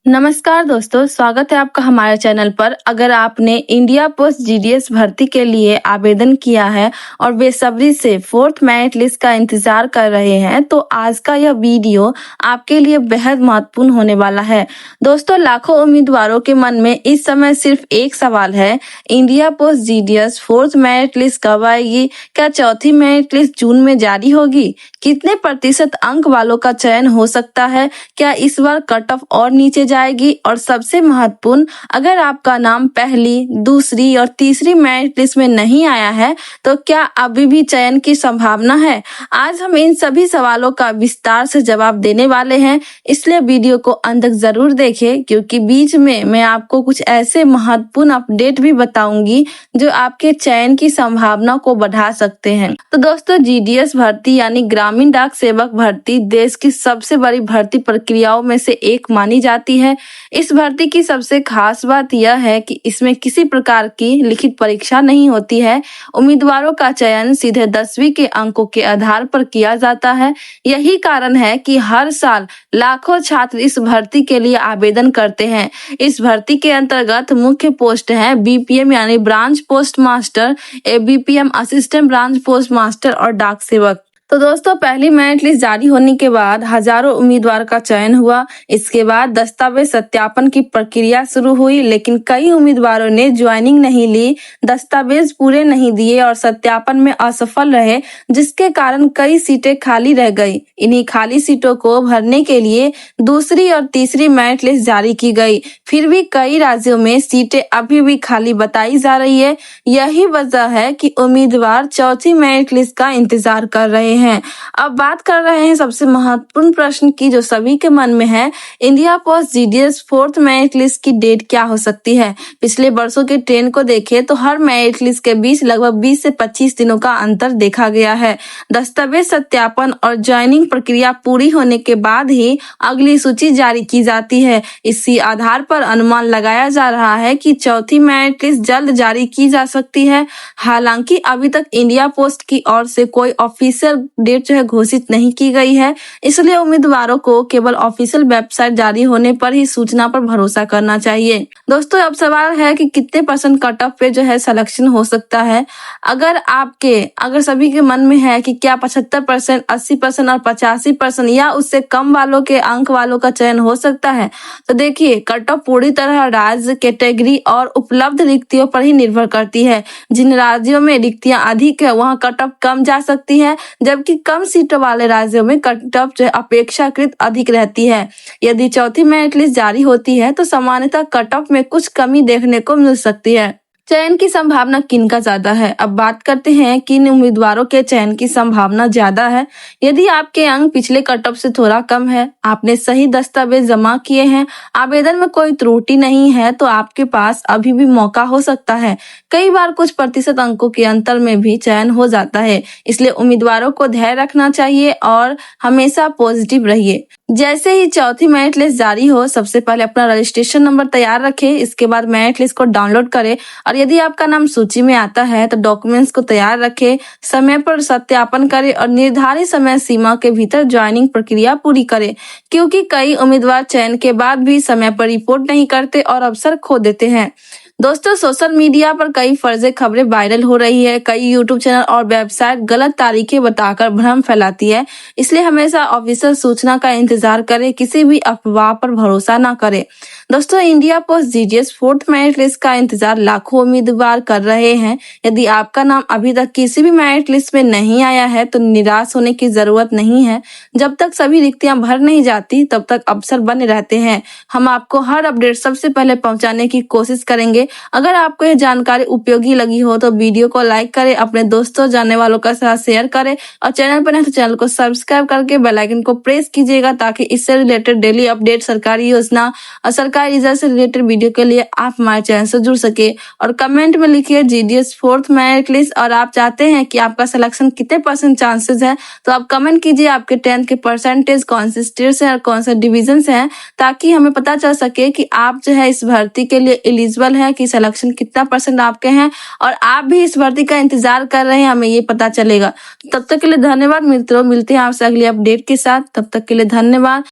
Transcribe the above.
नमस्कार दोस्तों, स्वागत है आपका हमारे चैनल पर। अगर आपने इंडिया पोस्ट जीडीएस भर्ती के लिए आवेदन किया है और बेसब्री से फोर्थ मेरिट लिस्ट का इंतजार कर रहे हैं तो आज का यह वीडियो आपके लिए बेहद महत्वपूर्ण होने वाला है। दोस्तों, लाखों उम्मीदवारों के मन में इस समय सिर्फ एक सवाल है, India post GDS fourth merit list कब आएगी? क्या चौथी मेरिट लिस्ट जून में जारी होगी? कितने प्रतिशत अंक वालों का चयन हो सकता है? क्या इस बार कट ऑफ और नीचे जाएगी? और सबसे महत्वपूर्ण, अगर आपका नाम पहली, दूसरी और तीसरी मेरिट लिस्ट में नहीं आया है तो क्या अभी भी चयन की संभावना है? आज हम इन सभी सवालों का विस्तार से जवाब देने वाले हैं, इसलिए वीडियो को अंत तक जरूर देखें, क्योंकि बीच में मैं आपको कुछ ऐसे महत्वपूर्ण अपडेट भी बताऊंगी जो आपके चयन की संभावना को बढ़ा सकते हैं। तो दोस्तों, जीडीएस भर्ती यानी ग्रामीण डाक सेवक भर्ती देश की सबसे बड़ी भर्ती प्रक्रियाओं में से एक मानी जाती है। इस भर्ती की सबसे खास बात यह है कि इसमें किसी प्रकार की लिखित परीक्षा नहीं होती है। उम्मीदवारों का चयन सीधे 10वीं के अंकों के आधार पर किया जाता है। यही कारण है कि हर साल लाखों छात्र इस भर्ती के लिए आवेदन करते हैं। इस भर्ती के अंतर्गत मुख्य पोस्ट है बीपीएम यानी branch post master, ABPM assistant branch post master और डाक सेवक। तो दोस्तों, पहली मेरिट लिस्ट जारी होने के बाद हजारों उम्मीदवार का चयन हुआ। इसके बाद दस्तावेज सत्यापन की प्रक्रिया शुरू हुई, लेकिन कई उम्मीदवारों ने ज्वाइनिंग नहीं ली, दस्तावेज पूरे नहीं दिए और सत्यापन में असफल रहे, जिसके कारण कई सीटें खाली रह गई। इन्हीं खाली सीटों को भरने के लिए दूसरी और तीसरी मेरिट लिस्ट जारी की गई। फिर भी कई राज्यों में सीटें अभी भी खाली बताई जा रही है। यही वजह है कि उम्मीदवार चौथी मेरिट लिस्ट का इंतजार कर रहे हैं। अब बात कर रहे हैं सबसे महत्वपूर्ण प्रश्न की, जो सभी के मन में है, India post GDS fourth merit list की डेट क्या हो सकती है? पिछले वर्षों के ट्रेंड को देखें तो हर मेरिट लिस्ट के बीच लगभग 20 से 25 दिनों का अंतर देखा गया है। दस्तावेज सत्यापन और ज्वाइनिंग प्रक्रिया पूरी होने के बाद ही अगली सूची जारी की जाती है। इसी आधार पर अनुमान लगाया जा रहा है कि चौथी मेरिट लिस्ट जल्द जारी की जा सकती है। हालांकि अभी तक इंडिया पोस्ट की ओर से कोई ऑफिशियल डेट जो है घोषित नहीं की गई है, इसलिए उम्मीदवारों को केवल ऑफिशियल वेबसाइट जारी होने पर ही सूचना पर भरोसा करना चाहिए। दोस्तों, अब सवाल है कि कितने परसेंट कट ऑफ पे जो है सिलेक्शन हो सकता है। अगर सभी के मन में है कि क्या 75%, 80% और 85% या उससे कम वालों के अंक वालों का चयन हो सकता है, तो देखिए, कट ऑफ पूरी तरह राज्य, कैटेगरी और उपलब्ध रिक्तियों पर ही निर्भर करती है। जिन राज्यों में रिक्तियां अधिक है वहां कट ऑफ कम जा सकती है, जबकि कम सीटों वाले राज्यों में कट ऑफ जो है अपेक्षाकृत अधिक रहती है। यदि चौथी मेरिट लिस्ट जारी होती है तो सामान्यतः कट ऑफ में कुछ कमी देखने को मिल सकती है। चयन की संभावना किनका ज्यादा है? अब बात करते हैं किन उम्मीदवारों के चयन की संभावना ज्यादा है। यदि आपके अंक पिछले कट ऑफ से थोड़ा कम है, आपने सही दस्तावेज जमा किए हैं, आवेदन में कोई त्रुटि नहीं है, तो आपके पास अभी भी मौका हो सकता है। कई बार कुछ प्रतिशत अंकों के अंतर में भी चयन हो जाता है, इसलिए उम्मीदवारों को धैर्य रखना चाहिए और हमेशा पॉजिटिव रहिए। जैसे ही चौथी मेरिट लिस्ट जारी हो, सबसे पहले अपना रजिस्ट्रेशन नंबर तैयार रखें। इसके बाद मेरिट लिस्ट को डाउनलोड करें और यदि आपका नाम सूची में आता है तो डॉक्यूमेंट्स को तैयार रखें, समय पर सत्यापन करें और निर्धारित समय सीमा के भीतर ज्वाइनिंग प्रक्रिया पूरी करें, क्योंकि कई उम्मीदवार चयन के बाद भी समय पर रिपोर्ट नहीं करते और अवसर खो देते हैं। दोस्तों, सोशल मीडिया पर कई फर्जी खबरें वायरल हो रही है। कई यूट्यूब चैनल और वेबसाइट गलत तारीखें बताकर भ्रम फैलाती है, इसलिए हमेशा ऑफिशियल सूचना का इंतजार करें, किसी भी अफवाह पर भरोसा ना करें। दोस्तों, India post GDS fourth merit list का इंतजार लाखों उम्मीदवार कर रहे हैं। यदि आपका नाम अभी तक किसी भी मेरिट लिस्ट में नहीं आया है तो निराश होने की जरूरत नहीं है। जब तक सभी रिक्तियां भर नहीं जाती तब तक अवसर बने रहते हैं। हम आपको हर अपडेट सबसे पहले पहुंचाने की कोशिश करेंगे। अगर आपको यह जानकारी उपयोगी लगी हो तो वीडियो को लाइक करें, अपने दोस्तों जानने वालों के साथ शेयर करें और चैनल पर नए तो चैनल को सब्सक्राइब करके बेल आइकन को प्रेस कीजिएगा, ताकि इससे रिलेटेड डेली अपडेट, सरकारी योजना और सरकारी रिजल्ट से रिलेटेड वीडियो के लिए आप हमारे चैनल से जुड़ सके। और कमेंट में लिखिए जीडीएस फोर्थ मेरिट लिस्ट और आप चाहते हैं कि आपका सिलेक्शन कितने परसेंट चांसेस है, तो आप कमेंट कीजिए आपके 10th के परसेंटेज कौन से स्टेट से और कौन से डिवीजन से हैं, ताकि हमें पता चल सके कि आप जो है इस भर्ती के लिए एलिजिबल है, कि सिलेक्शन कितना परसेंट आपके हैं और आप भी इस भर्ती का इंतजार कर रहे हैं, हमें ये पता चलेगा। तब तक के लिए धन्यवाद मित्रों, मिलते हैं आपसे अगली अपडेट के साथ। तब तक के लिए धन्यवाद।